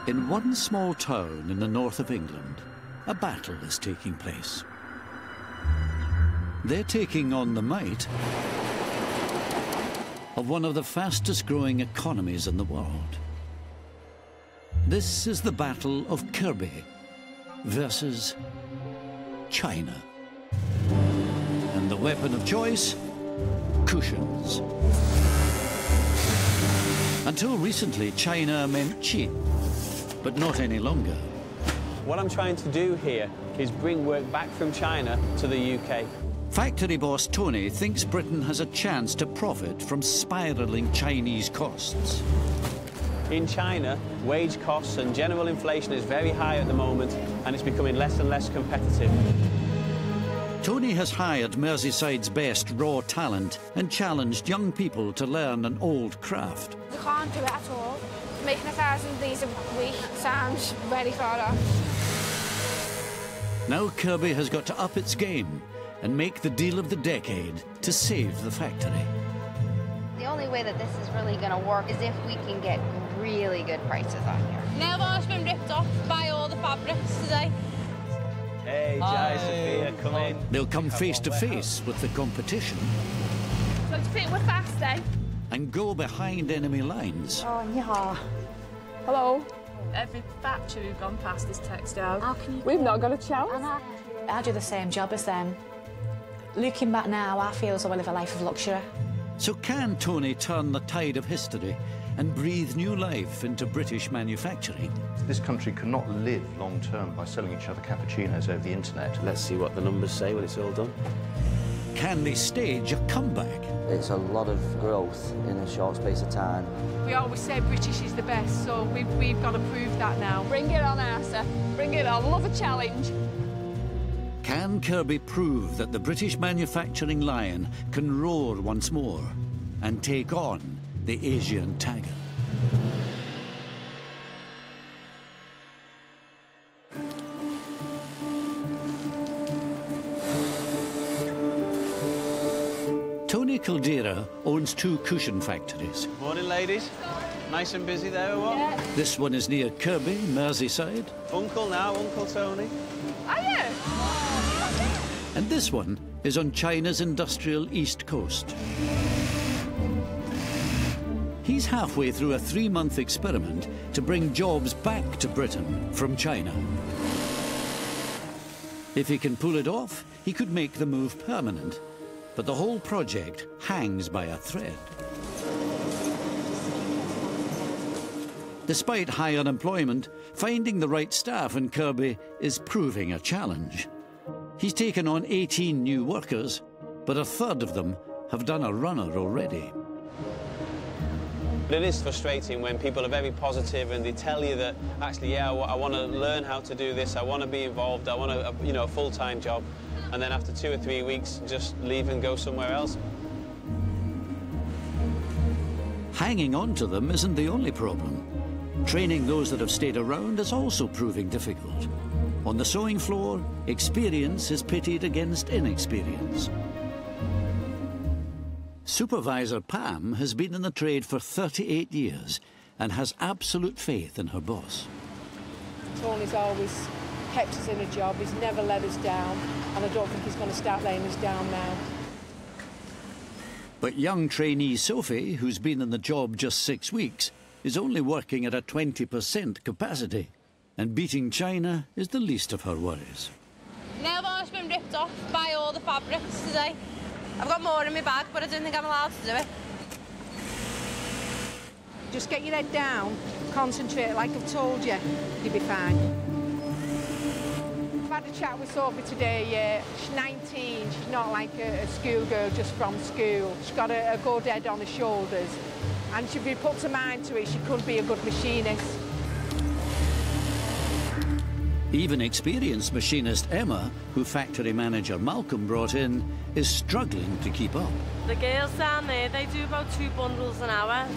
In one small town in the north of England, a battle is taking place. They're taking on the might of one of the fastest growing economies in the world. This is the Battle of Kirby versus China. And the weapon of choice? Cushions. Until recently, China meant cheap, but not any longer. What I'm trying to do here is bring work back from China to the UK. Factory boss Tony thinks Britain has a chance to profit from spiralling Chinese costs. In China, wage costs and general inflation is very high at the moment, and it's becoming less and less competitive. Tony has hired Merseyside's best raw talent and challenged young people to learn an old craft. We can't do it at all. Making 1,000 of these a week sounds very far off. Now Kirby has got to up its game and make the deal of the decade to save the factory. The only way that this is really going to work is if we can get really good prices on here. Neil's been ripped off by all the fabrics today. Hey, Jai, Sophia, come in. They'll come face to face with the competition. So to think we're fast, eh? And go behind enemy lines. Oh, yeah. Hello. Every factory we've gone past is textile. We've not got a chance. I do the same job as them. Looking back now, I feel as though I live a life of luxury. So can Tony turn the tide of history and breathe new life into British manufacturing? This country cannot live long-term by selling each other cappuccinos over the internet. Let's see what the numbers say when it's all done. Can they stage a comeback? It's a lot of growth in a short space of time. We always say British is the best, so we've got to prove that now. Bring it on, Asa. Bring it on. Love a challenge. Can Kirby prove that the British manufacturing lion can roar once more and take on the Asian tiger? Tony Caldera owns 2 cushion factories. Morning, ladies. Nice and busy there, or what? Yeah. This one is near Kirby, Merseyside. Uncle now, Uncle Tony. Are you? And this one is on China's industrial east coast. He's halfway through a 3-month experiment to bring jobs back to Britain from China. If he can pull it off, he could make the move permanent. But the whole project hangs by a thread. Despite high unemployment, finding the right staff in Kirby is proving a challenge. He's taken on 18 new workers, but a third of them have done a runner already. It is frustrating when people are very positive and they tell you that, actually, yeah, I want to learn how to do this, I want to be involved, I want a full-time job, and then after 2 or 3 weeks, just leave and go somewhere else. Hanging on to them isn't the only problem. Training those that have stayed around is also proving difficult. On the sewing floor, experience is pitted against inexperience. Supervisor Pam has been in the trade for 38 years and has absolute faith in her boss. Tony's always kept us in a job, he's never let us down, and I don't think he's going to start laying us down now. But young trainee Sophie, who's been in the job just 6 weeks, is only working at a 20% capacity, and beating China is the least of her worries. Neil's been ripped off by all the fabrics today. I've got more in my bag, but I don't think I'm allowed to do it. Just get your head down, concentrate, like I've told you, you'll be fine. I've had a chat with Sophie today. She's 19, she's not like a schoolgirl just from school. She's got a good head on her shoulders, and if she puts her mind to it, she could be a good machinist. Even experienced machinist Emma, who factory manager Malcolm brought in, is struggling to keep up. The girls down there, they do about 2 bundles an hour.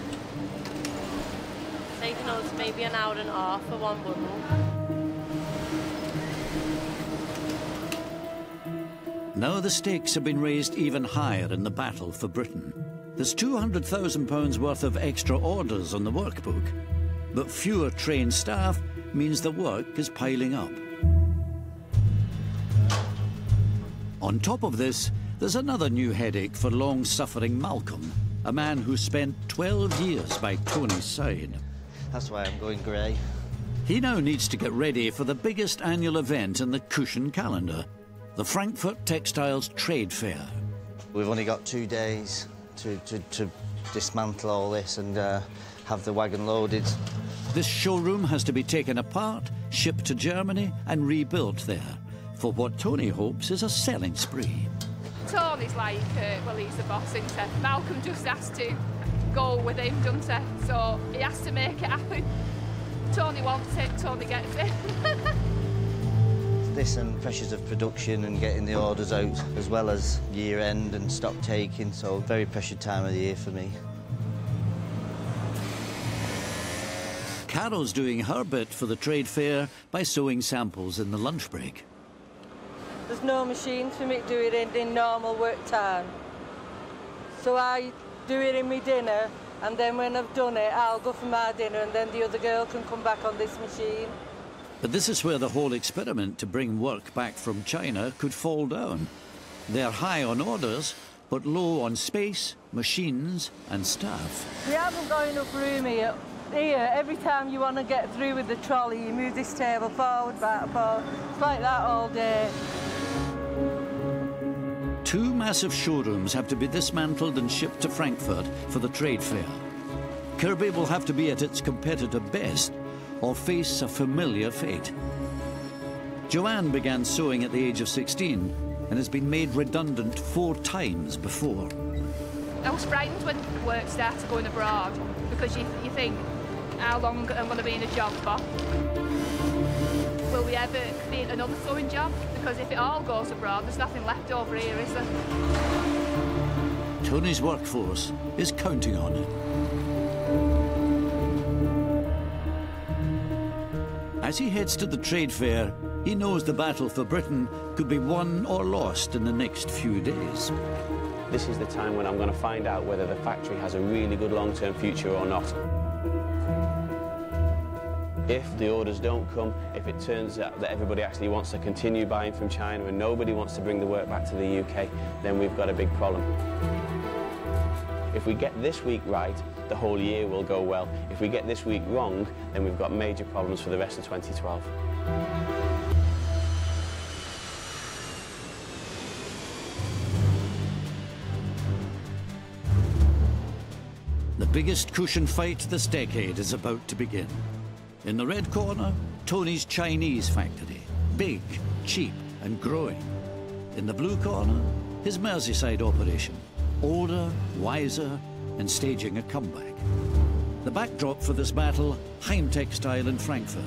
Taking on to maybe an hour and a half for 1 bundle. Now the stakes have been raised even higher in the battle for Britain. There's £200,000 worth of extra orders on the workbook. But fewer trained staff means the work is piling up. On top of this, there's another new headache for long-suffering Malcolm, a man who spent 12 years by Tony's side. That's why I'm going grey. He now needs to get ready for the biggest annual event in the Cushion calendar, the Frankfurt Textiles Trade Fair. We've only got 2 days to dismantle all this and have the wagon loaded. This showroom has to be taken apart, shipped to Germany and rebuilt there, for what Tony hopes is a selling spree. Tony's like, well, he's the boss, isn't he? Malcolm just has to go with him, doesn't he? So he has to make it happen. Tony wants it, Tony gets it. This and pressures of production and getting the orders out, as well as year end and stock taking, so very pressured time of the year for me. Carol's doing her bit for the trade fair by sewing samples in the lunch break. There's no machine for me to do it in normal work time. So I do it in my dinner, and then when I've done it, I'll go for my dinner, and then the other girl can come back on this machine. But this is where the whole experiment to bring work back from China could fall down. They're high on orders, but low on space, machines and staff. We haven't got enough room here. Here, every time you want to get through with the trolley, you move this table forward, back, forward. It's like that all day. 2 massive showrooms have to be dismantled and shipped to Frankfurt for the trade fair. Kirby will have to be at its competitive best or face a familiar fate. Joanne began sewing at the age of 16 and has been made redundant 4 times before. I was frightened when work started going abroad because you think, how long am I going to be in a job for? Will we ever create another sewing job? Because if it all goes abroad, there's nothing left over here, is there? Tony's workforce is counting on it. As he heads to the trade fair, he knows the battle for Britain could be won or lost in the next few days. This is the time when I'm going to find out whether the factory has a really good long-term future or not. If the orders don't come, if it turns out that everybody actually wants to continue buying from China and nobody wants to bring the work back to the UK, then we've got a big problem. If we get this week right, the whole year will go well. If we get this week wrong, then we've got major problems for the rest of 2012. The biggest cushion fight this decade is about to begin. In the red corner, Tony's Chinese factory, big, cheap and growing. In the blue corner, his Merseyside operation, older, wiser and staging a comeback. The backdrop for this battle, Heim Textile in Frankfurt.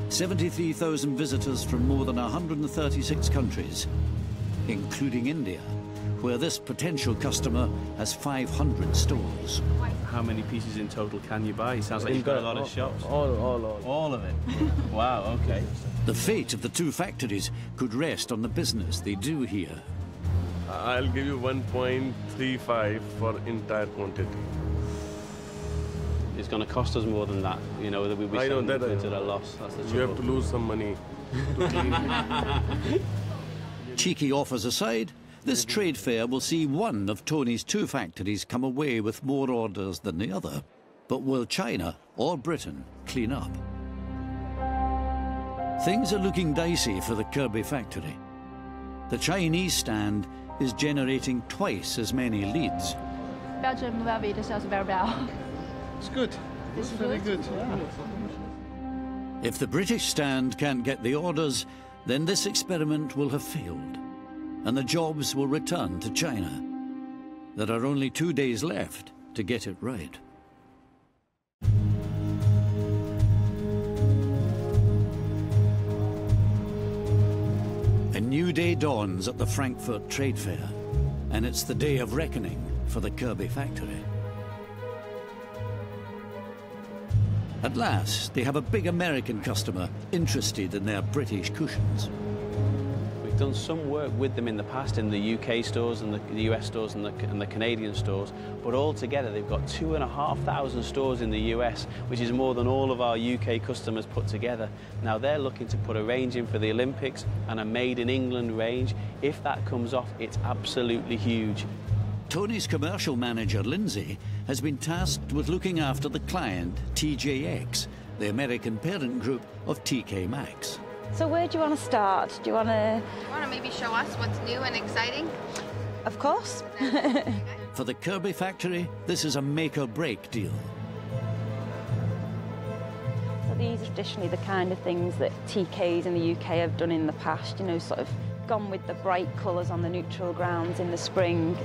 73,000 visitors from more than 136 countries, including India, where this potential customer has 500 stores. How many pieces in total can you buy? It sounds like you've got a lot of shops. All of it? Wow, okay. The fate of the 2 factories could rest on the business they do here. I'll give you 1.35 for entire quantity. It's going to cost us more than that, you know, that we'll be selling it at a loss. That's the trouble. You have to lose some money to clean. Cheeky offers aside, this trade fair will see one of Tony's 2 factories come away with more orders than the other. But will China or Britain clean up? Things are looking dicey for the Kirby factory. The Chinese stand is generating twice as many leads. Belgium levy the sales very well. It's good. It's very good. Yeah. If the British stand can't get the orders, then this experiment will have failed, and the jobs will return to China. There are only 2 days left to get it right. A new day dawns at the Frankfurt Trade Fair, and it's the day of reckoning for the Kirby factory. At last, they have a big American customer interested in their British cushions. We We've done some work with them in the past in the UK stores and the US stores and the Canadian stores, but altogether they've got 2,500 stores in the US, which is more than all of our UK customers put together. Now they're looking to put a range in for the Olympics and a Made in England range. If that comes off, it's absolutely huge. Tony's commercial manager, Lindsay, has been tasked with looking after the client, TJX, the American parent group of TK Maxx. So where do you want to start? Do you want to maybe show us what's new and exciting? Of course. For the Kirby factory, this is a make-or-break deal. So these are traditionally the kind of things that TKs in the UK have done in the past, you know, sort of gone with the bright colours on the neutral grounds in the spring.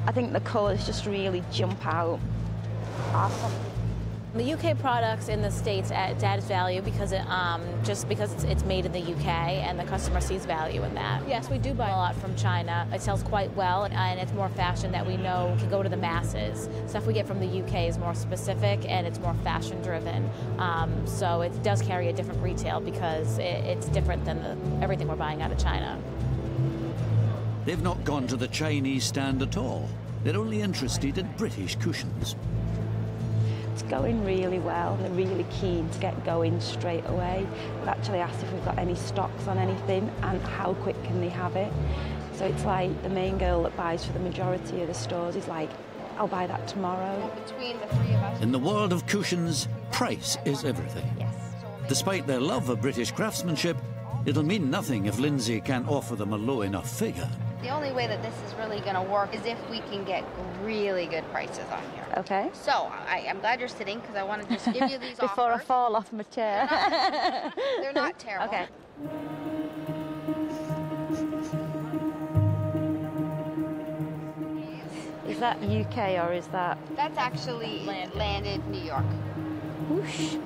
I think the colours just really jump out. Awesome. The UK products in the States adds value because just because it's made in the UK and the customer sees value in that. Yes, we do buy a lot from China. It sells quite well and it's more fashion that we know can go to the masses. Stuff we get from the UK is more specific and it's more fashion driven. So it does carry a different retail because it's different than everything we're buying out of China. They've not gone to the Chinese stand at all. They're only interested in British cushions. It's going really well. They're really keen to get going straight away. We've actually asked if we've got any stocks on anything and how quick can they have it. So it's like the main girl that buys for the majority of the stores is like, I'll buy that tomorrow. Between the three of us. In the world of cushions, price is everything. Yes. Despite their love of British craftsmanship, it'll mean nothing if Lindsay can't offer them a low enough figure. The only way that this is really going to work is if we can get really good prices on here. Okay. So I'm glad you're sitting because I want to just give you these before offers. I fall off my chair. They're not terrible. Okay. Is that UK or is that? That's actually landed New York. Whoosh.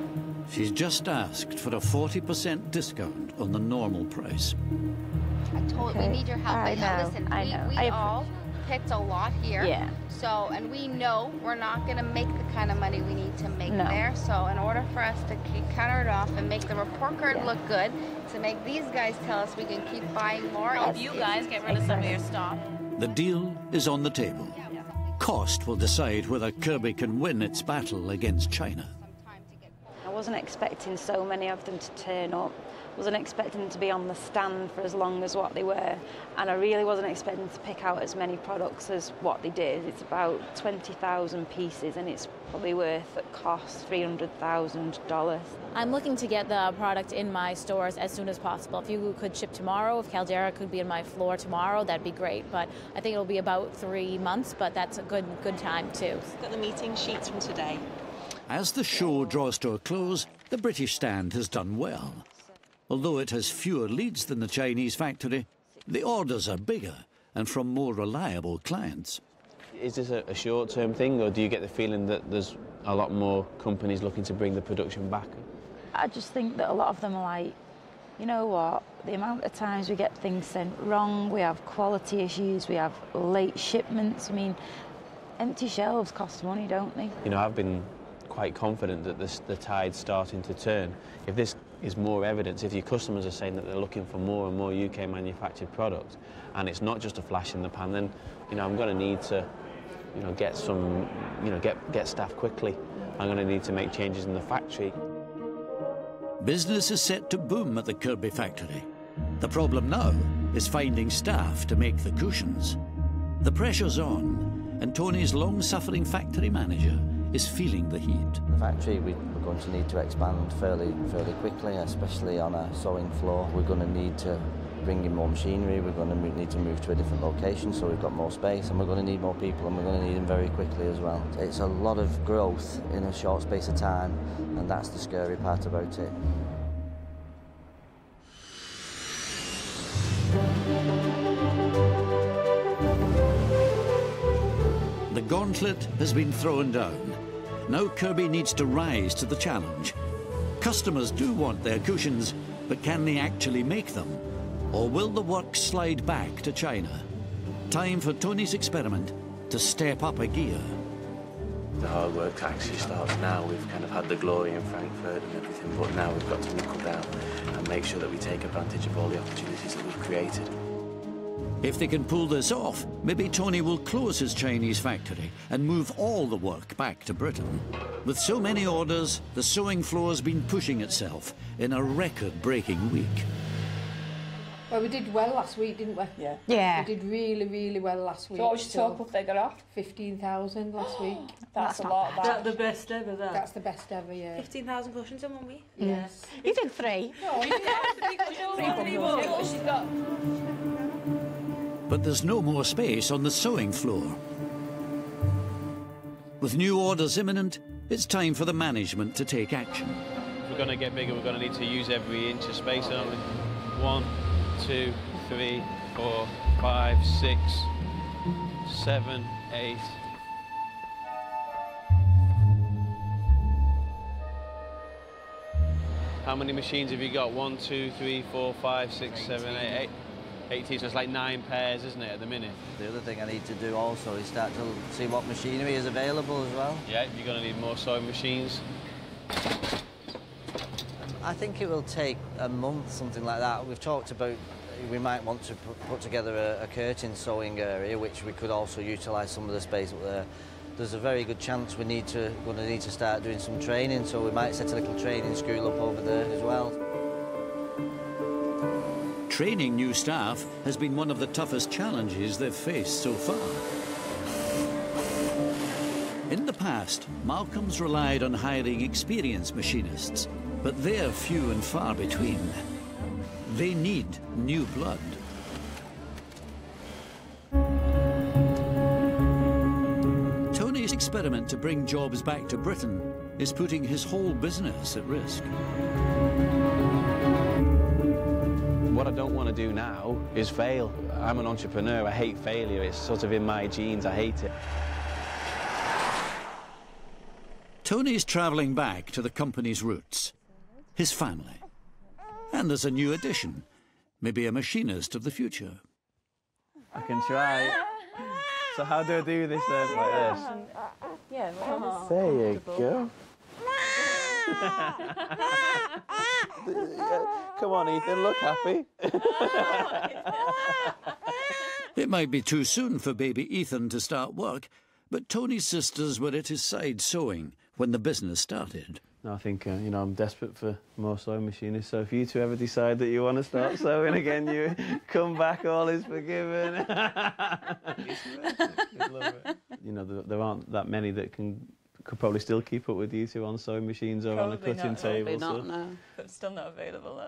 She's just asked for a 40% discount on the normal price. We need your help. I know, Listen, I know. we all picked a lot here. Yeah. So, and we know we're not going to make the kind of money we need to make there. So in order for us to counter it off and make the report card look good, to make these guys tell us we can keep buying more. Help you guys get rid of some of your stock. The deal is on the table. Cost will decide whether Kirby can win its battle against China. I wasn't expecting so many of them to turn up. Wasn't expecting them to be on the stand for as long as what they were, and I really wasn't expecting to pick out as many products as what they did. It's about 20,000 pieces and it's probably worth at cost $300,000. I'm looking to get the product in my stores as soon as possible. If you could ship tomorrow, if Caldera could be in my floor tomorrow, that'd be great. But I think it'll be about 3 months, but that's a good time too. Got the meeting sheets from today. As the show draws to a close, the British stand has done well. Although it has fewer leads than the Chinese factory, the orders are bigger and from more reliable clients. Is this a short-term thing, or do you get the feeling that there's a lot more companies looking to bring the production back? I just think that a lot of them are like, you know what, the amount of times we get things sent wrong, we have quality issues, we have late shipments. I mean, empty shelves cost money, don't they? You know, I've been quite confident that the tide's starting to turn. If this is more evidence, if your customers are saying that they're looking for more and more UK manufactured products, and it's not just a flash in the pan, then, you know, I'm going to need to, you know, get some, you know, get staff quickly. I'm going to need to make changes in the factory. Business is set to boom at the Kirby factory. The problem now is finding staff to make the cushions. The pressure's on, and Tony's long-suffering factory manager is feeling the heat. The factory, we're going to need to expand fairly quickly, especially on a sewing floor. We're going to need to bring in more machinery, we're going to need to move to a different location so we've got more space, and we're going to need more people, and we're going to need them very quickly as well. It's a lot of growth in a short space of time, and that's the scary part about it. The gauntlet has been thrown down. Now Kirby needs to rise to the challenge. Customers do want their cushions, but can they actually make them? Or will the work slide back to China? Time for Tony's experiment to step up a gear. The hard work actually starts now. We've kind of had the glory in Frankfurt and everything, but now we've got to knuckle down and make sure that we take advantage of all the opportunities that we've created. If they can pull this off, maybe Tony will close his Chinese factory and move all the work back to Britain. With so many orders, the sewing floor's been pushing itself in a record-breaking week. Well, we did well last week, didn't we? Yeah. Yeah. We did really, really well last week. So what was your total figure off? 15,000 last week. That's a lot. That's the best ever, that. That's the best ever, yeah. 15,000 cushions in 1 week? Yes. You did 3. No, you did 3 cushions. But there's no more space on the sewing floor. With new orders imminent, it's time for the management to take action. If we're going to get bigger, we're going to need to use every inch of space, aren't we? 1, 2, 3, 4, 5, 6, 7, 8. How many machines have you got? 1, 2, 3, 4, 5, 6, 7, 8. 18, so it's like 9 pairs, isn't it, at the minute? The other thing I need to do also is start to see what machinery is available as well. Yeah, you're going to need more sewing machines. I think it will take a month, something like that. We've talked about we might want to put together a curtain sewing area, which we could also utilise some of the space up there. There's a very good chance we're going to need to start doing some training, so we might set a little training school up over there as well. Training new staff has been one of the toughest challenges they've faced so far. In the past, Malcolm's relied on hiring experienced machinists, but they're few and far between. They need new blood. Tony's experiment to bring jobs back to Britain is putting his whole business at risk. What I don't want to do now is fail. I'm an entrepreneur, I hate failure. It's sort of in my genes, I hate it. Tony's travelling back to the company's roots, his family. And there's a new addition, maybe a machinist of the future. I can try. So how do I do this then, like this? Yeah, There you go. Come on, Ethan, look happy. It might be too soon for baby Ethan to start work, but Tony's sisters were at his side sewing when the business started. No, I think, you know, I'm desperate for more sewing machinists, so if you two ever decide that you want to start sewing again, you come back, all is forgiven. You know, there aren't that many that could probably still keep up with you two on sewing machines or Probably on a cutting table. Probably not, no. But still not available.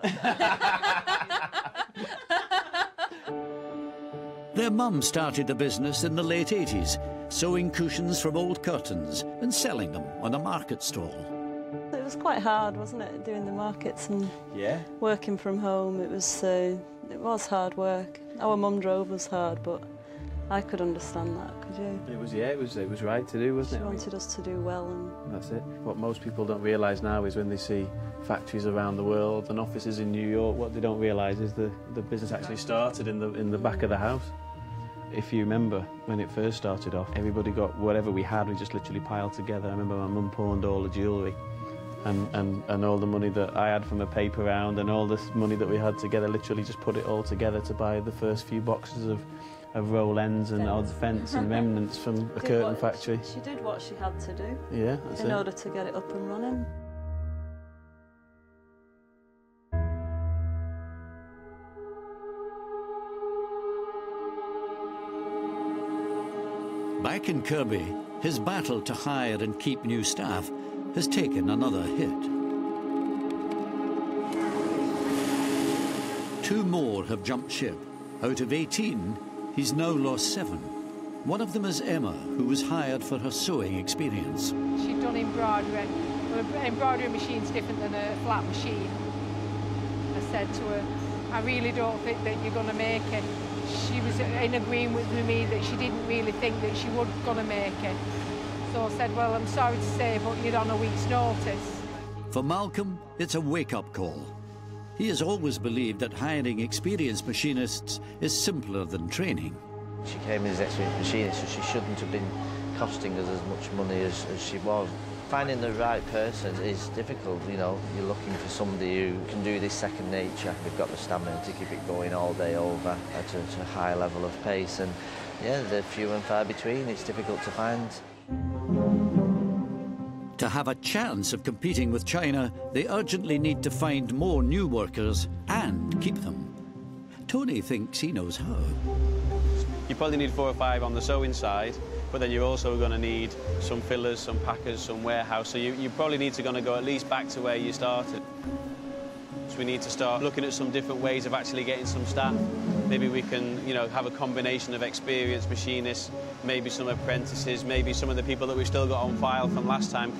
Their mum started the business in the late 80s, sewing cushions from old curtains and selling them on a market stall. It was quite hard, wasn't it, doing the markets and working from home. It was hard work. Our mum drove us hard, but I could understand that, could you? It was right to do, wasn't it? She wanted us to do well, and that's it. What most people don't realise now is when they see factories around the world and offices in New York, what they don't realise is the business actually started in the back of the house. If you remember when it first started off, everybody got whatever we had, we just literally piled together. I remember my mum pawned all the jewellery and all the money that I had from a paper round and all this money that we had together, literally just put it all together to buy the first few boxes of roll ends and odd fence and remnants from a curtain factory. She did what she had to do in order to get it up and running. Back in Kirby, his battle to hire and keep new staff has taken another hit. 2 more have jumped ship. Out of 18, he's now lost 7. One of them is Emma, who was hired for her sewing experience. She'd done embroidery. Well, an embroidery machine's different than a flat machine. I said to her, I really don't think that you're going to make it. She was in agreement with me that she didn't really think that she was going to make it. So I said, well, I'm sorry to say, but you're on a week's notice. For Malcolm, it's a wake-up call. He has always believed that hiring experienced machinists is simpler than training. She came in as experienced machinist, so she shouldn't have been costing us as much money as she was. Finding the right person is difficult, you know. You're looking for somebody who can do this second nature. They've got the stamina to keep it going all day over at a high level of pace, and yeah, they're few and far between. It's difficult to find. To have a chance of competing with China, they urgently need to find more new workers and keep them. Tony thinks he knows how. You probably need 4 or 5 on the sewing side, but then you're also going to need some fillers, some packers, some warehouse. So you probably need to go at least back to where you started. So we need to start looking at some different ways of actually getting some staff. Maybe we can, you know, have a combination of experienced machinists, maybe some apprentices, maybe some of the people that we've still got on file from last time.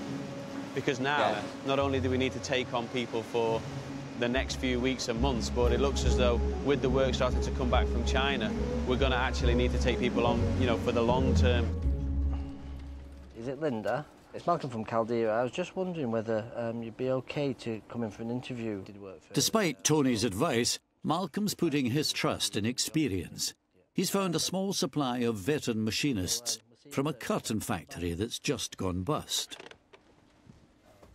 Because now, not only do we need to take on people for the next few weeks and months, but it looks as though with the work starting to come back from China, we're going to actually need to take people on, you know, for the long term. Is it Linda? It's Malcolm from Caldera. I was just wondering whether you'd be OK to come in for an interview. Despite Tony's advice, Malcolm's putting his trust in experience. He's found a small supply of veteran machinists from a curtain factory that's just gone bust.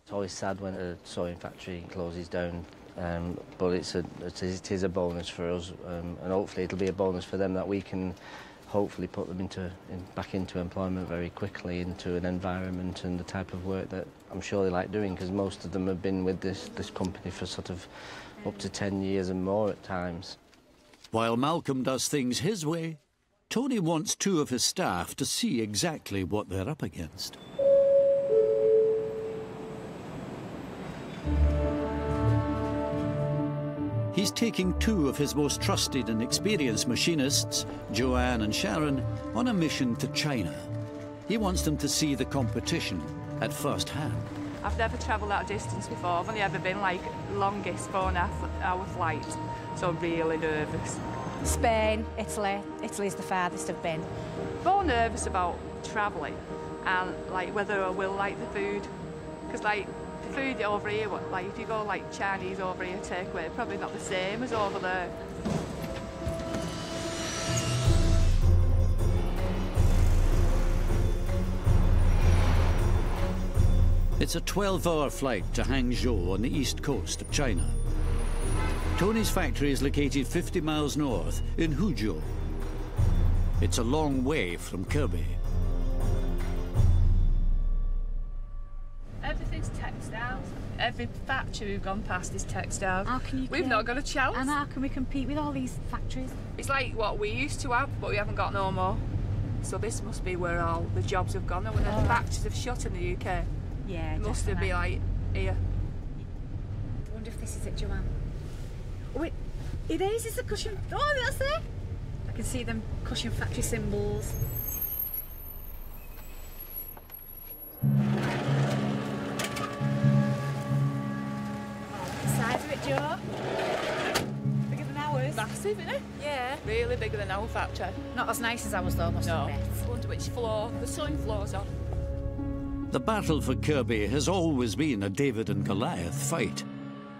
It's always sad when a sewing factory closes down, but it is a bonus for us, and hopefully it'll be a bonus for them that we can hopefully put them back into employment very quickly, into an environment and the type of work that I'm sure they like doing, because most of them have been with this company for sort of up to 10 years and more at times. While Malcolm does things his way, Tony wants 2 of his staff to see exactly what they're up against. He's taking 2 of his most trusted and experienced machinists, Joanne and Sharon, on a mission to China. He wants them to see the competition at first hand. I've never travelled that distance before. I've only ever been like longest 4.5-hour flight, so I'm really nervous. Spain, Italy. Italy's the farthest I've been. More nervous about travelling and like whether I will like the food, because like the food over here, like if you go like Chinese over here takeaway, probably not the same as over there. It's a 12-hour flight to Hangzhou on the east coast of China. Tony's factory is located 50 miles north in Huzhou. It's a long way from Kirby. Everything's textiles. Every factory we've gone past is textiles. How can you We've not got a chance. And how can we compete with all these factories? It's like what we used to have, but we haven't got no more. So this must be where all the jobs have gone. And when the factories have shut in the UK, yeah, it must have been like here. I wonder if this is it, Joanne. Oh, it is. It's a cushion. Oh, that's it. I can see them cushion factory symbols. The size of it, Joe. Bigger than ours. Massive, isn't it? Yeah. Really bigger than our factory. Not as nice as ours, though, must admit. I wonder which floor the sewing floor's on. The battle for Kirby has always been a David and Goliath fight.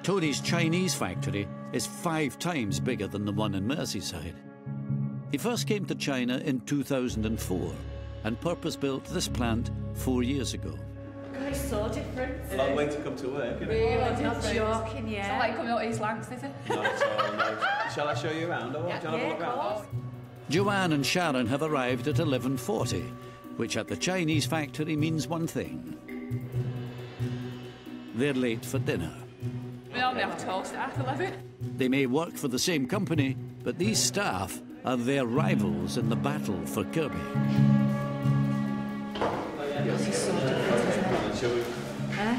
Tony's Chinese factory is 5 times bigger than the one in Merseyside. He first came to China in 2004 and purpose-built this plant 4 years ago. It's so different. A long way to come to work, isn't it? Really not different. joking, yeah. It's not like coming out East Lancs, is it? Not at all, no. Shall I show you around, or what? Do you want to have a look around? Joanne and Sharon have arrived at 11:40, which at the Chinese factory means one thing. They're late for dinner. We only have toast at 11. They may work for the same company, but these staff are their rivals in the battle for Kirby. This is so different, isn't it? Eh?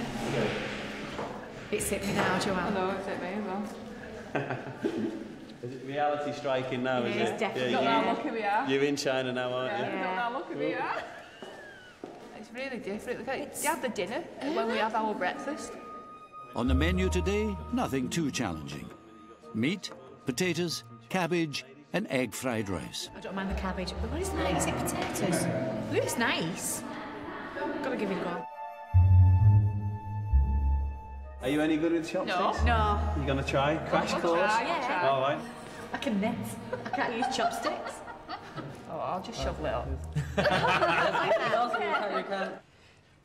It's hit me now, Joanne. I know, it's hit me as well. Is it reality striking now, is it? It's definitely. Look how lucky we are. You're in China now, aren't you? Look how lucky we are. It's really different. Look, you have the dinner when we have our breakfast. On the menu today, nothing too challenging. Meat, potatoes, cabbage, and egg fried rice. I don't mind the cabbage, but what is nice? Is it potatoes? It looks nice. Gotta give it a go. Are you any good with chopsticks? No. You gonna try? Crash course? Yeah. All right. I can knit. I can't use chopsticks. Oh, I'll just shovel it up.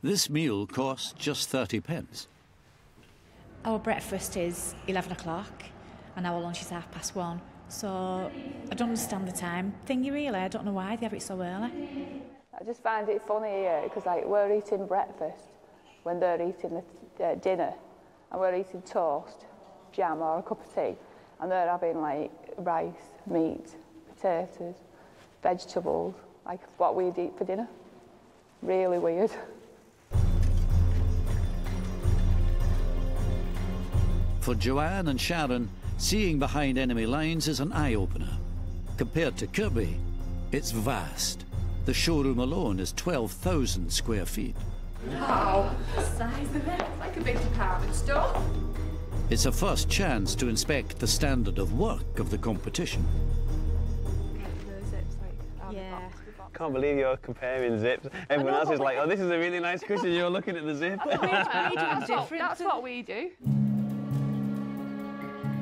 This meal costs just 30p. Our breakfast is 11 o'clock and our lunch is 1:30. So I don't understand the time thingy really. I don't know why they have it so early. I just find it funny here because like we're eating breakfast when they're eating the dinner, and we're eating toast, jam or a cup of tea, and they're having like rice, meat, potatoes, vegetables, like what we'd eat for dinner. Really weird. For Joanne and Sharon, seeing behind enemy lines is an eye-opener. Compared to Kirby, it's vast. The showroom alone is 12,000 square feet. Wow, the size of it, it's like a big department store. It's a first chance to inspect the standard of work of the competition. Can't believe you're comparing zips. Everyone else is like, oh, this is a really nice cushion. You're looking at the zip. That's what we do.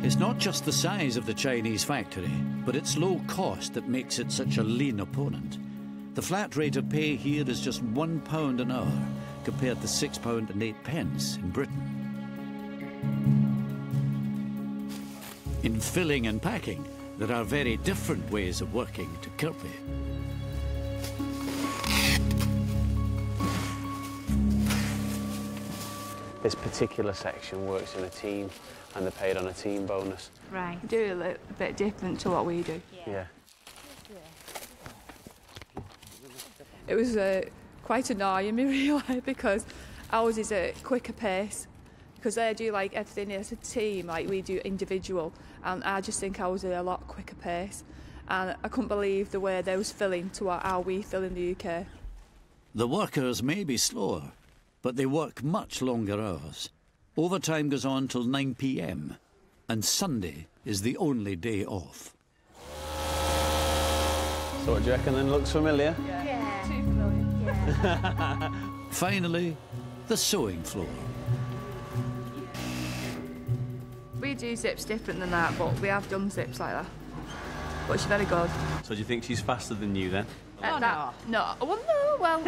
It's not just the size of the Chinese factory, but its low cost that makes it such a lean opponent. The flat rate of pay here is just £1 an hour, compared to £6.08 in Britain. In filling and packing, there are very different ways of working to Kirby. This particular section works in a team and they're paid on a team bonus. Right. Do a little bit different to what we do. Yeah. It was quite annoying me really because ours is a quicker pace because they do like everything as a team, like we do individual, and I just think ours is a lot quicker pace, and I couldn't believe the way they was filling to how we fill in the UK. The workers may be slower, but they work much longer hours. Overtime goes on till 9 p.m, and Sunday is the only day off. So what do you reckon then? Looks familiar? Yeah. Too familiar. Yeah. Finally, the sewing floor. We do zips different than that, but we have done zips like that. But she's very good. So do you think she's faster than you then? No. Well, no, well,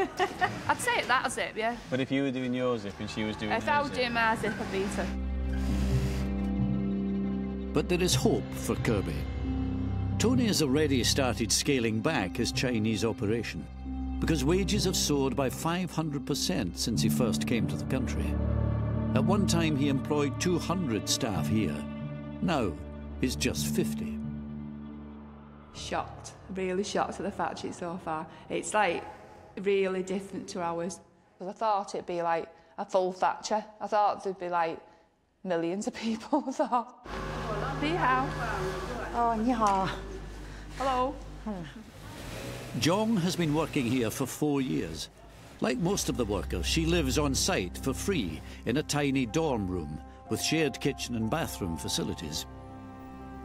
I'd say it that zip, yeah. But if you were doing your zip and she was doing If her I was zip? doing my zip, I'd beat her. But there is hope for Kirby. Tony has already started scaling back his Chinese operation because wages have soared by 500% since he first came to the country. At one time, he employed 200 staff here. Now, it's just 50. Shocked, really shocked at the factory so far. It's like really different to ours. I thought it'd be like a full factory. I thought there'd be like millions of people. I thought. Ni hao. Oh, ni hao. Hello. Zhong has been working here for 4 years. Like most of the workers, she lives on site for free in a tiny dorm room with shared kitchen and bathroom facilities.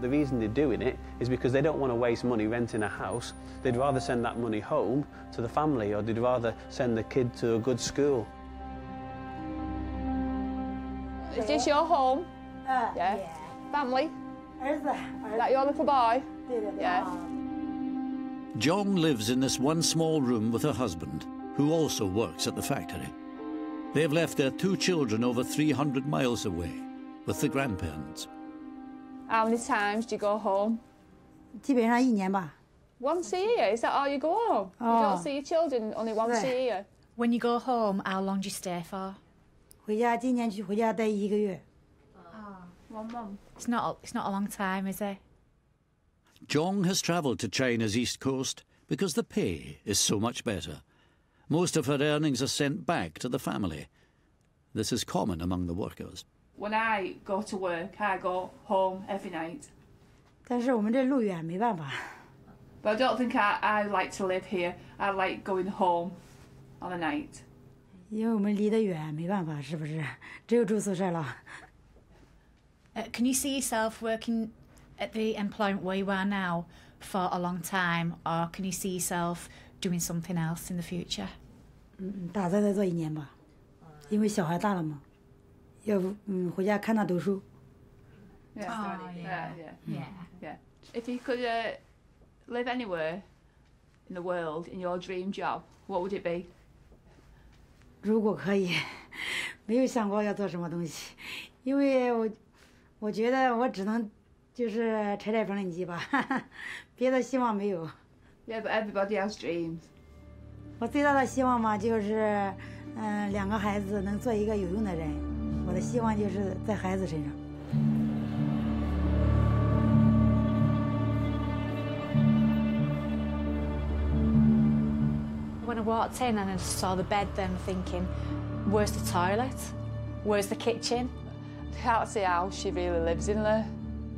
The reason they're doing it is because they don't want to waste money renting a house. They'd rather send that money home to the family, or they'd rather send the kid to a good school. Is this your home? Yeah. Family? Is that your little boy? Yeah. Zhong lives in this one small room with her husband, who also works at the factory. They've left their 2 children over 300 miles away with the grandparents. How many times do you go home? 基本上1年吧。 Once a year? Is that all you go home? You don't see your children only once a year? When you go home, how long do you stay for? 回家今年去回家待1个月。 1 month. It's not a long time, is it? Zhong has travelled to China's east coast because the pay is so much better. Most of her earnings are sent back to the family. This is common among the workers. When I go to work, I go home every night. 但是我们这路远，没办法。 But I don't think I like to live here. I like going home on a night. 因为我们离得远，没办法，是不是？只有住宿舍了。Can you see yourself working at the employment where you are now for a long time, or can you see yourself doing something else in the future? 打算再做1年吧，因为小孩大了嘛，要不回家看他读书。Yeah. If you could live anywhere, in the world, in your dream job, what would it be? 如果可以，没有想过要做什么东西，因为我觉得我只能就是踩缝纫机吧，别的希望没有。Yeah, but everybody has dreams. 我最大的希望嘛，就是2个孩子能做一个有用的人。我的希望就是在孩子身上。When I walked in and I saw the bed, then thinking, where's the toilet? Where's the kitchen? I can't see how she really lives in there.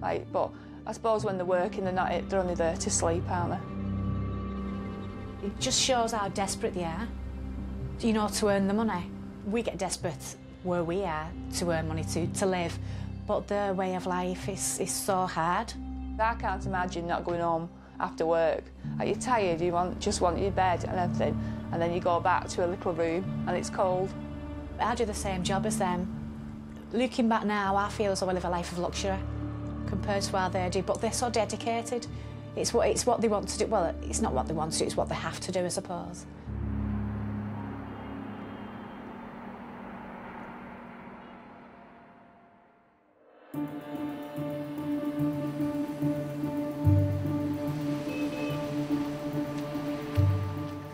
Like, but I suppose when they're working, they're only there to sleep, aren't they? It just shows how desperate they are, you know, to earn the money. We get desperate where we are to earn money to live, but their way of life is so hard. I can't imagine not going home after work. Like, you're tired, just want your bed and everything, and then you go back to a little room and it's cold. I do the same job as them. Looking back now, I feel as though I live a life of luxury compared to how they do, but they're so dedicated. It's what they want to do. Well, it's not what they want to do, it's what they have to do, I suppose.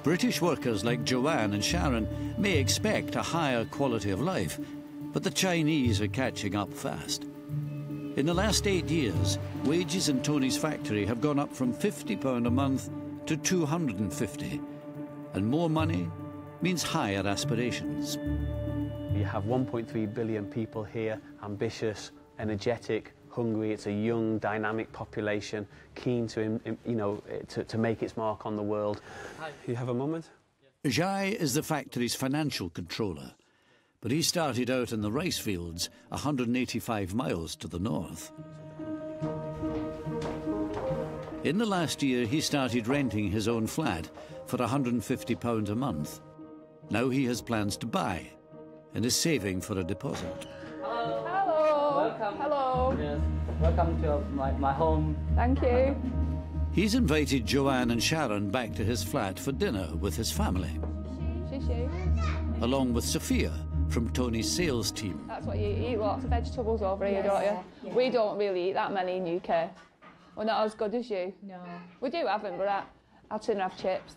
British workers like Joanne and Sharon may expect a higher quality of life, but the Chinese are catching up fast. In the last 8 years, wages in Tony's factory have gone up from £50 a month to £250, and more money means higher aspirations. You have 1.3 billion people here, ambitious, energetic, hungry. It's a young, dynamic population, keen to, to make its mark on the world. Hi. You have a moment? Jai is the factory's financial controller, but he started out in the rice fields 185 miles to the north. In the last year, he started renting his own flat for £150 a month. Now he has plans to buy and is saving for a deposit. Hello. Welcome. Hello. Yes. Welcome to my home. Thank you. He's invited Joanne and Sharon back to his flat for dinner with his family, along with Sophia from Tony's sales team. That's what you eat, lots of vegetables over here, don't you? Yeah. We don't really eat that many in the UK. We're not as good as you. No. We do have them, but I'd sooner have chips.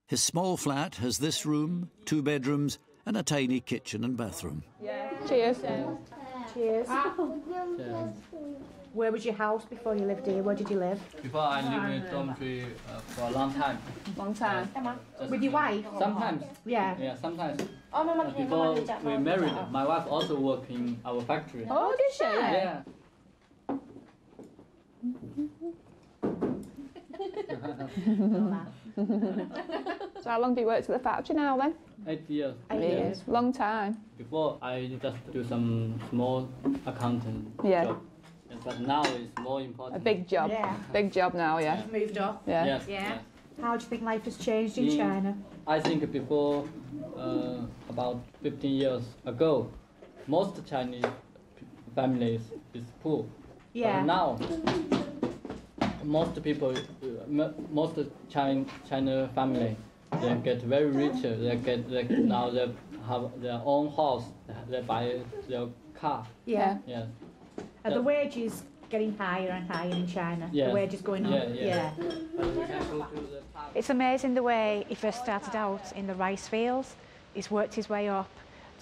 His small flat has this room, 2 bedrooms, and a tiny kitchen and bathroom. Yeah. Cheers. Cheers. Where was your house before you lived here? Where did you live? Before I lived in dormitory for a long time. Long time? With your wife? Sometimes. Yeah. Yeah, sometimes. Before we married, my wife also worked in our factory. Oh, did she? Yeah. So how long do you work at the factory now then? 8 years. 8 years. Long time. Before I just do some small accountant job. But now it's more important. A big job. Yeah. Big job now, yeah. You've moved up. Yeah. Yes. Yeah. Yes. How do you think life has changed in China? I think before, about 15 years ago, most Chinese families is poor. Yeah. But now, most people, most China family, they get very rich. Now they have their own house. They buy their car. Yeah. Yes. Are the wages getting higher and higher in China? Yeah. The wages going up? Yeah. It's amazing the way he first started out in the rice fields. He's worked his way up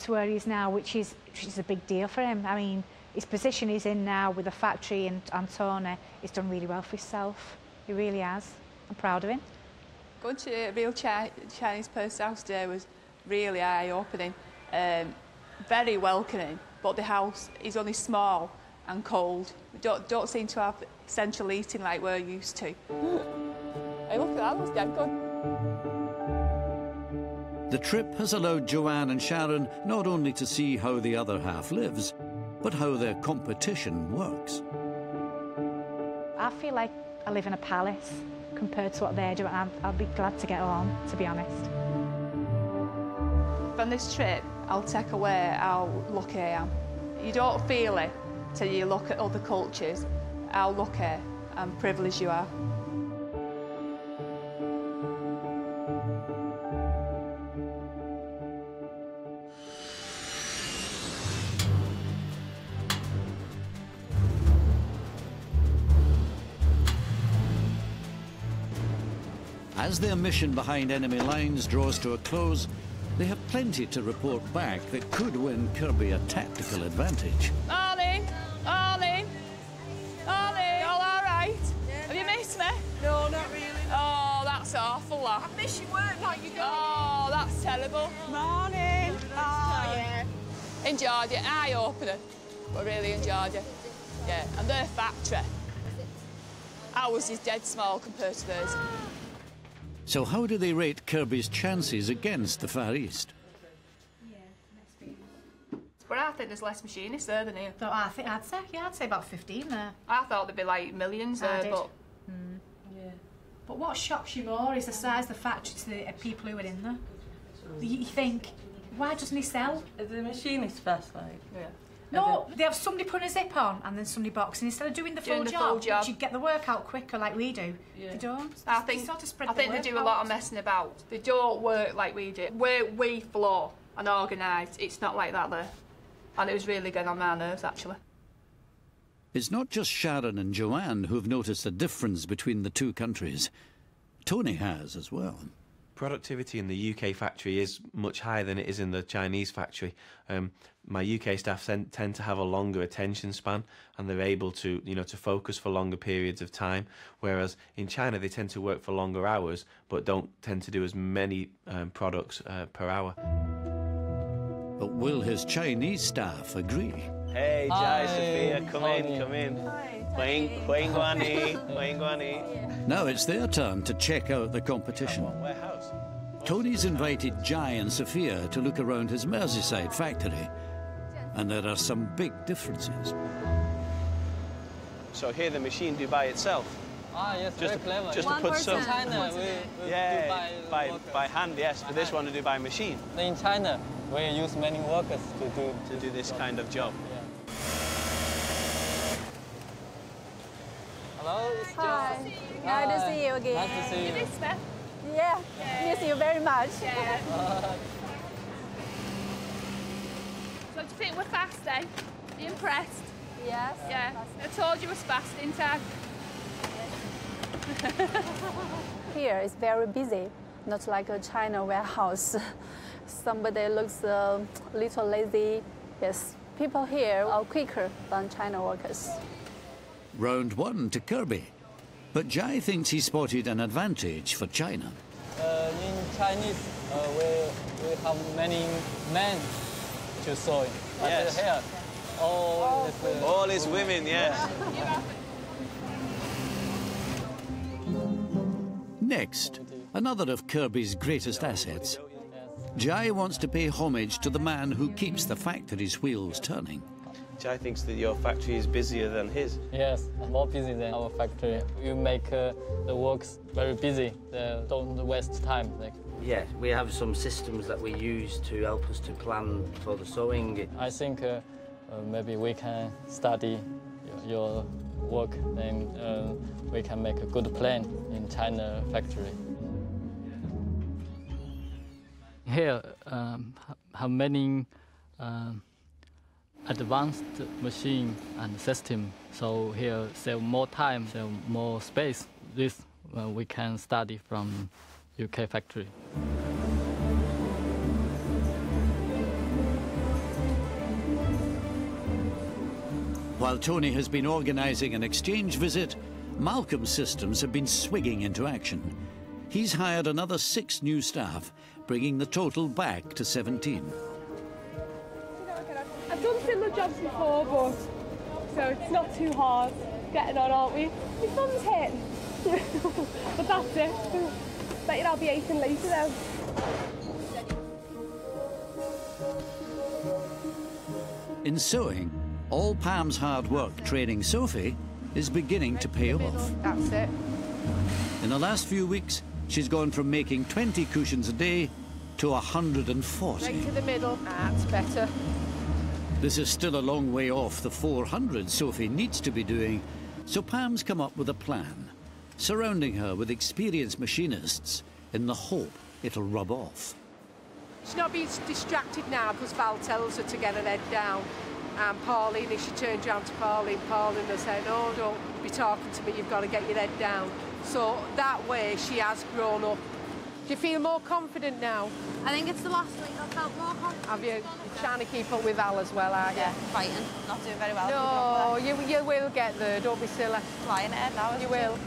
to where he is now, which is a big deal for him. I mean, his position he's in now with the factory and Tony, he's done really well for himself. He really has. I'm proud of him. Going to a real Chinese person's house today was really eye-opening. Very welcoming, but the house is only small and cold. We don't seem to have central heating like we're used to. Hey, look at that, that's dead good. The trip has allowed Joanne and Sharon not only to see how the other half lives, but how their competition works. I feel like I live in a palace compared to what they do, and I'll be glad to get home, to be honest. From this trip, I'll take away how lucky I am. You don't feel it till you look at other cultures, how lucky and privileged you are. As their mission behind enemy lines draws to a close, they have plenty to report back that could win Kirby a tactical advantage. Arlene! Arlene! Arlene! All right? Yeah. Have you missed me? No, not really. Oh, that's awful, that. I miss your work like you do. Oh, that's terrible. Morning. Oh, yeah. Enjoyed it. Eye-opener. But really enjoyed it. Yeah, and their factory. Ours is dead small compared to theirs. So how do they rate Kirby's chances against the Far East? But I think there's less machinists there than here. So I'd say about 15 there. I thought there'd be like millions there, but... Yeah. But what shocks you more is the size of the factory to the people who are in there. You think, why doesn't he sell? Is the machinist fast, like? Yeah. No, they have somebody putting a zip on and then somebody boxing. Instead of doing the full job, you get the work out quicker like we do. Yeah. They don't. I think they do a lot of messing about. They don't work like we do. Where we flow and organised, it's not like that there. And it was really getting on my nerves, actually. It's not just Sharon and Joanne who've noticed a difference between the two countries. Tony has as well. Productivity in the UK factory is much higher than it is in the Chinese factory. My UK staff tend to have a longer attention span, and they're able to, to focus for longer periods of time. Whereas in China, they tend to work for longer hours, but don't tend to do as many products per hour. But will his Chinese staff agree? Hey, Jai, Sophia, come in. Now it's their turn to check out the competition. Tony's invited Jai and Sophia to look around his Merseyside factory, and there are some big differences. So here the machine do by itself. Yes, just very clever. Just to put some. In China, we yeah, do by hand, yes. For this one, to do by machine. In China, we use many workers to do this kind of job. Yeah. Hello, it's Hi. Nice to see you again. Nice to see you. You miss me? Yeah, miss you very much. Yeah. So do you think we're fast, eh? Are you impressed? Yes. Yeah. I told you it was fast, didn't I? Here is very busy, not like a China warehouse. Somebody looks a little lazy. Yes, people here are quicker than China workers. Round one to Kirby. But Jai thinks he spotted an advantage for China. In Chinese, we have many men to sewing. Yes. But here, all is women, yes. Next, another of Kirby's greatest assets. Jai wants to pay homage to the man who keeps the factory's wheels turning. Jai thinks that your factory is busier than his. Yes, more busy than our factory. You make the works very busy. Don't waste time. Yeah, we have some systems that we use to help us to plan for the sewing. I think maybe we can study your work, then we can make a good plan in China factory. Here have many advanced machine and system. So here save more time, save more space. This we can study from UK factory. While Tony has been organising an exchange visit, Malcolm's systems have been swigging into action. He's hired another 6 new staff, bringing the total back to 17. I've done similar jobs before, but so it's not too hard getting on, aren't we? My thumb's hit, but that's it. Bet you I'll be aching later though. In sewing, all Pam's hard work training Sophie is beginning to pay off. That's it. In the last few weeks, she's gone from making 20 cushions a day to 140. Right to the middle. That's better. This is still a long way off the 400 Sophie needs to be doing, so Pam's come up with a plan, surrounding her with experienced machinists in the hope it'll rub off. She's not being distracted now because Val tells her to get her head down. And Pauline, if she turns around to Pauline will say, no, don't be talking to me, you've got to get your head down. So that way she has grown up. Do you feel more confident now? I think it's the last week I felt more confident. Have you? You're trying to keep up with Al as well, aren't you? Yeah, fighting. Not doing very well. No, you will get there. Don't be silly. Flying ahead now. You will.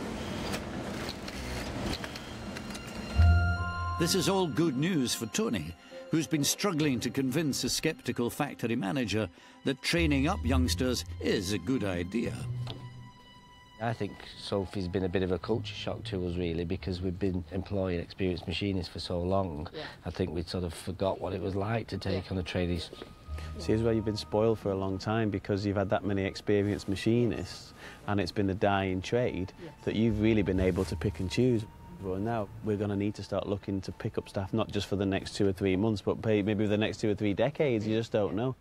This is all good news for Tony, who's been struggling to convince a sceptical factory manager that training up youngsters is a good idea. I think Sophie's been a bit of a culture shock to us, really, because we've been employing experienced machinists for so long. Yeah. I think we'd sort of forgot what it was like to take on the trainees. See, here's where you've been spoiled for a long time, because you've had that many experienced machinists and it's been a dying trade, that you've really been able to pick and choose. Well, now we're going to need to start looking to pick up staff, not just for the next 2 or 3 months, but maybe for the next 2 or 3 decades. You just don't know.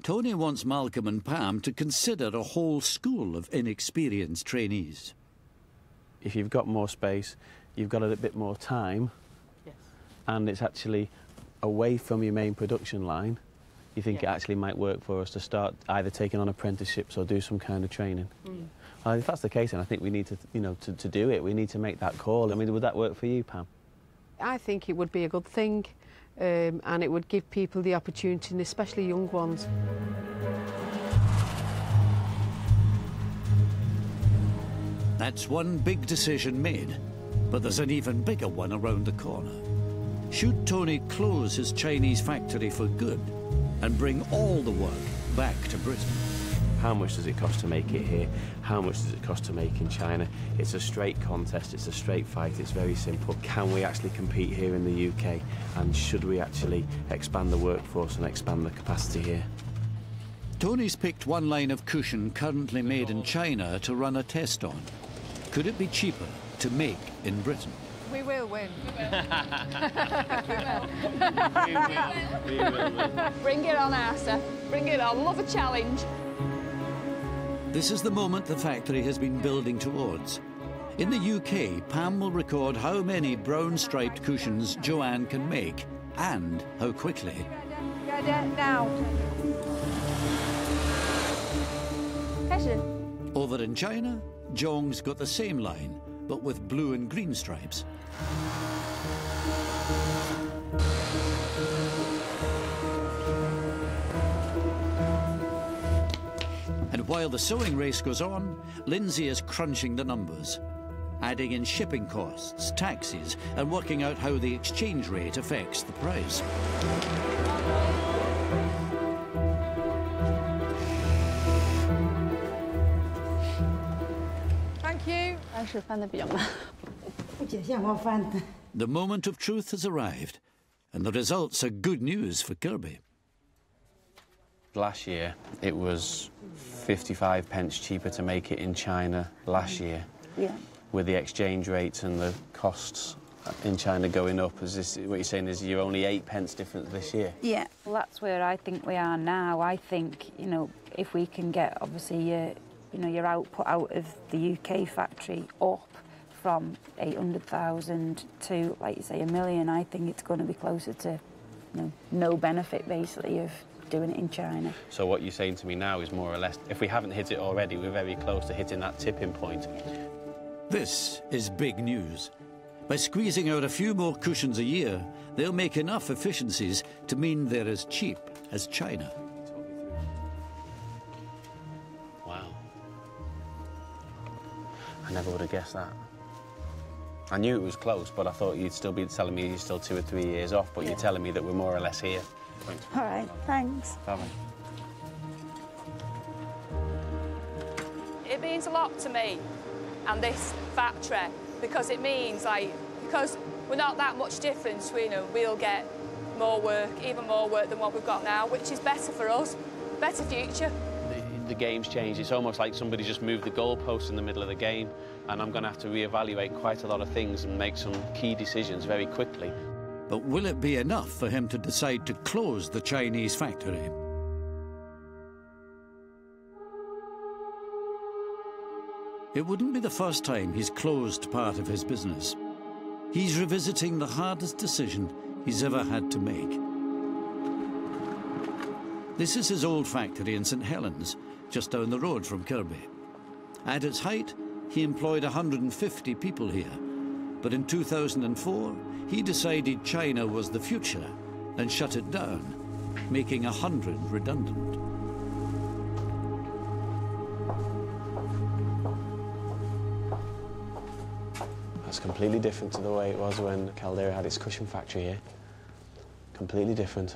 Tony wants Malcolm and Pam to consider a whole school of inexperienced trainees. If you've got more space, you've got a bit more time, and it's actually away from your main production line, you think it actually might work for us to start either taking on apprenticeships or do some kind of training. If that's the case, then I think we need to, to do it. We need to make that call. I mean, would that work for you, Pam? I think it would be a good thing. And it would give people the opportunity, and especially young ones. That's one big decision made, but there's an even bigger one around the corner. Should Tony close his Chinese factory for good and bring all the work back to Britain? How much does it cost to make it here? How much does it cost to make in China? It's a straight contest, it's a straight fight, it's very simple. Can we actually compete here in the UK? And should we actually expand the workforce and expand the capacity here? Tony's picked one line of cushion currently made in China to run a test on. Could it be cheaper to make in Britain? We will win. We will win. Bring it on, Asa. Bring it on. Love a challenge. This is the moment the factory has been building towards. In the UK, Pam will record how many brown-striped cushions Joanne can make, and how quickly. Now. Over in China, Zhong's got the same line, but with blue and green stripes. And while the sewing race goes on, Lindsay is crunching the numbers, adding in shipping costs, taxes, and working out how the exchange rate affects the price. Thank you. The moment of truth has arrived, and the results are good news for Kirby. Last year, it was 55 pence cheaper to make it in China last year. Yeah. With the exchange rates and the costs in China going up, is this what you're saying is you're only 8 pence difference this year? Yeah, well, that's where I think we are now. I think, if we can get, obviously, your output out of the UK factory up from 800,000 to, like you say, 1 million, I think it's going to be closer to, no benefit, basically, of doing it in China. So what you're saying to me now is more or less, if we haven't hit it already, we're very close to hitting that tipping point. This is big news. By squeezing out a few more cushions a year, they'll make enough efficiencies to mean they're as cheap as China. Wow. I never would have guessed that. I knew it was close, but I thought you'd still be telling me you're still 2 or 3 years off, but you're telling me that we're more or less here. All right, thanks. Bye-bye. It means a lot to me and this factory, because it means, because we're not that much difference, we'll get more work, even more work than what we've got now, which is better for us, better future. The game's changed. It's almost like somebody just moved the goalpost in the middle of the game, and I'm going to have to reevaluate quite a lot of things and make some key decisions very quickly. But will it be enough for him to decide to close the Chinese factory? It wouldn't be the first time he's closed part of his business. He's revisiting the hardest decision he's ever had to make. This is his old factory in St Helens, just down the road from Kirby. At its height, he employed 150 people here. But in 2004, he decided China was the future and shut it down, making 100 redundant. That's completely different to the way it was when Caldera had its cushion factory here. Completely different.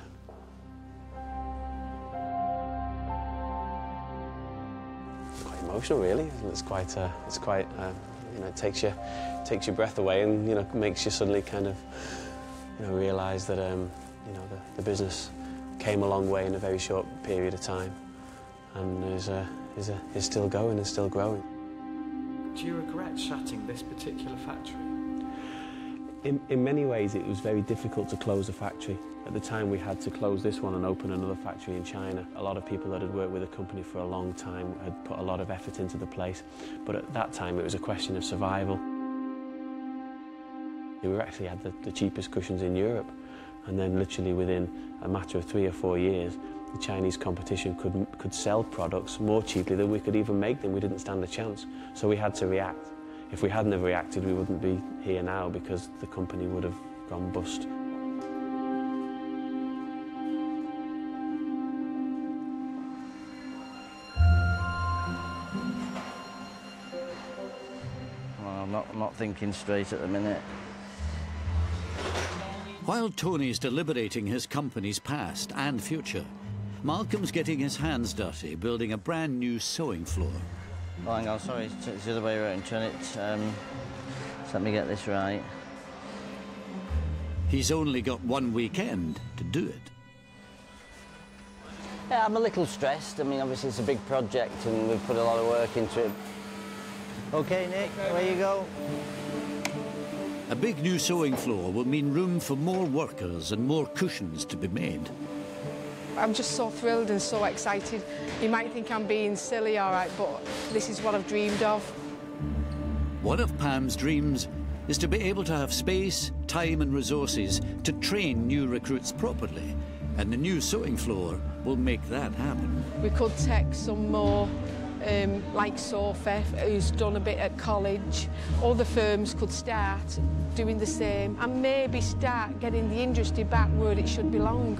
Quite emotional, really. It's quite, you know, it takes your breath away, and you know, makes you suddenly kind of, you know, realise that you know, the business came a long way in a very short period of time, and is still going and still growing. Do you regret shutting this particular factory? In many ways, it was very difficult to close a factory. At the time, we had to close this one and open another factory in China. A lot of people that had worked with the company for a long time had put a lot of effort into the place, but at that time, it was a question of survival. We actually had the cheapest cushions in Europe, and then literally within a matter of 3 or 4 years, the Chinese competition could sell products more cheaply than we could even make them. We didn't stand a chance, so we had to react. If we hadn't have reacted, we wouldn't be here now, because the company would have gone bust. Well, I'm not thinking straight at the minute. While Tony's deliberating his company's past and future, Malcolm's getting his hands dirty building a brand new sewing floor. Oh, hang on, sorry, it's the other way around. Turn it. So let me get this right. He's only got one weekend to do it. Yeah, I'm a little stressed. I mean, obviously it's a big project and we've put a lot of work into it. OK, Nick, away you go. A big new sewing floor will mean room for more workers and more cushions to be made. I'm just so thrilled and so excited. You might think I'm being silly, all right, but this is what I've dreamed of. One of Pam's dreams is to be able to have space, time and resources to train new recruits properly, and the new sewing floor will make that happen. We could take some more, like Sophie, who's done a bit at college. Other firms could start doing the same and maybe start getting the industry back where it should belong.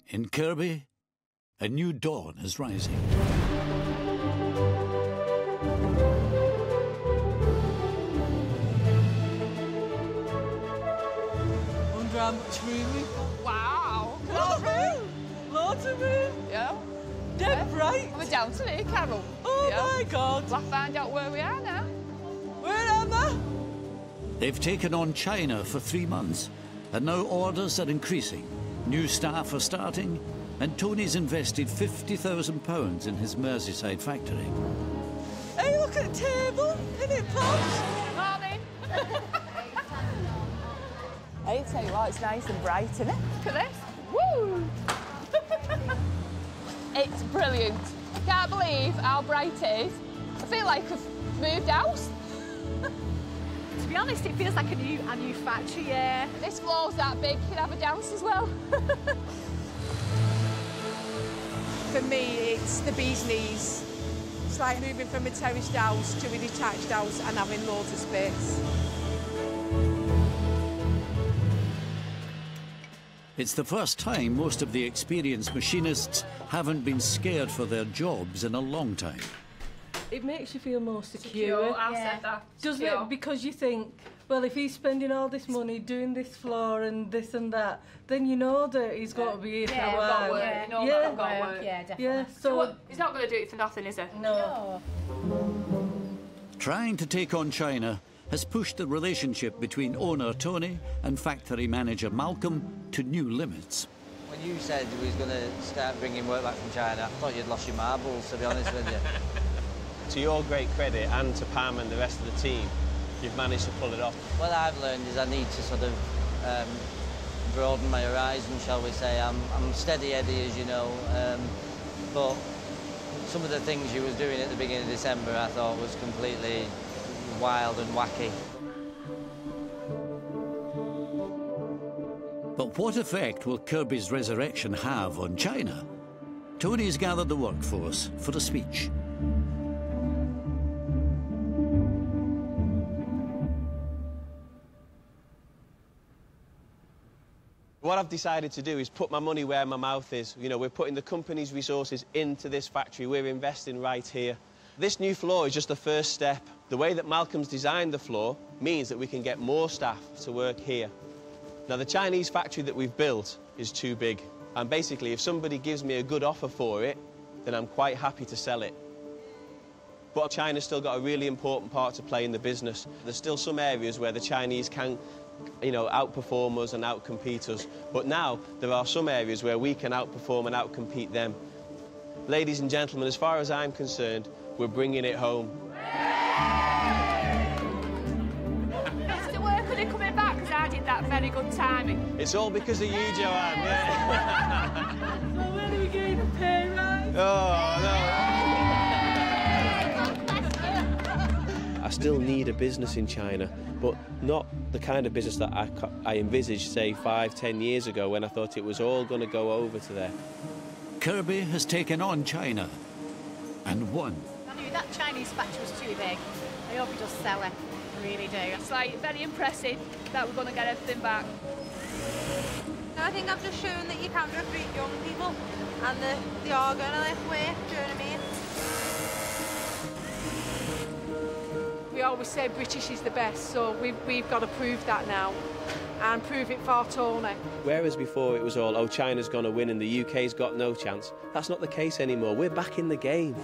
In Kirby, a new dawn is rising. Wonder how much room we've got. Wow! Lots of room! Lots of room! Yeah. Dead bright! We're down to here, Carol. Oh my God! We'll find out where we are now. Where am I? They've taken on China for 3 months, and now orders are increasing. New staff are starting, and Tony's invested £50,000 in his Merseyside factory. Hey, look at the table! Isn't it posh? Morning! Hey, tell you what, it's nice and bright, isn't it? Look at this. Woo! It's brilliant. Can't believe how bright it is. I feel like I've moved house. To be honest, it feels like a new factory, yeah. This floor's that big, you could have a dance as well. For me, it's the bee's knees. It's like moving from a terraced house to a detached house and having loads of space. It's the first time most of the experienced machinists haven't been scared for their jobs in a long time. It makes you feel more secure. I've said that. Doesn't it? Because you think, well, if he's spending all this money doing this floor and this and that, then you know that he's got to be here for a while. Got work. You know Yeah. I've got work. Yeah, definitely. Yeah, so He's not going to do it for nothing, is he? no. Trying to take on China has pushed the relationship between owner Tony and factory manager Malcolm to new limits. When you said we was going to start bringing work back from China, I thought you'd lost your marbles, to be honest with you. To your great credit, and to Pam and the rest of the team, you've managed to pull it off. What I've learned is I need to sort of broaden my horizon, shall we say. I'm steady Eddie, as you know, but some of the things you was doing at the beginning of December I thought was completely wild and wacky. But what effect will Kirby's resurrection have on China? Tony's gathered the workforce for a speech. What I've decided to do is put my money where my mouth is. You know, we're putting the company's resources into this factory. We're investing right here. This new floor is just the first step. The way that Malcolm's designed the floor means that we can get more staff to work here. Now, the Chinese factory that we've built is too big. And basically, if somebody gives me a good offer for it, then I'm quite happy to sell it. But China's still got a really important part to play in the business. There's still some areas where the Chinese can, you know, outperform us and outcompete us. But now, there are some areas where we can outperform and outcompete them. Ladies and gentlemen, as far as I'm concerned, we're bringing it home. Mr. Worker, they're coming back because I did that very good timing. It's all because of you, Joanne, yeah. So when are we getting a pay rise? Oh, no. I still need a business in China, but not the kind of business that I envisaged, say, 5-10 years ago when I thought it was all going to go over to there. Kirby has taken on China and won. I knew that Chinese factory was too big. I hope he does sell it. I really do. It's like very impressive that we're going to get everything back. I think I've just shown that you can recruit young people and that they are going to live work, do you know what I mean? We always say British is the best, so we've got to prove that now and prove it for Tony. Whereas before it was all, oh, China's going to win and the UK's got no chance, that's not the case anymore. We're back in the game.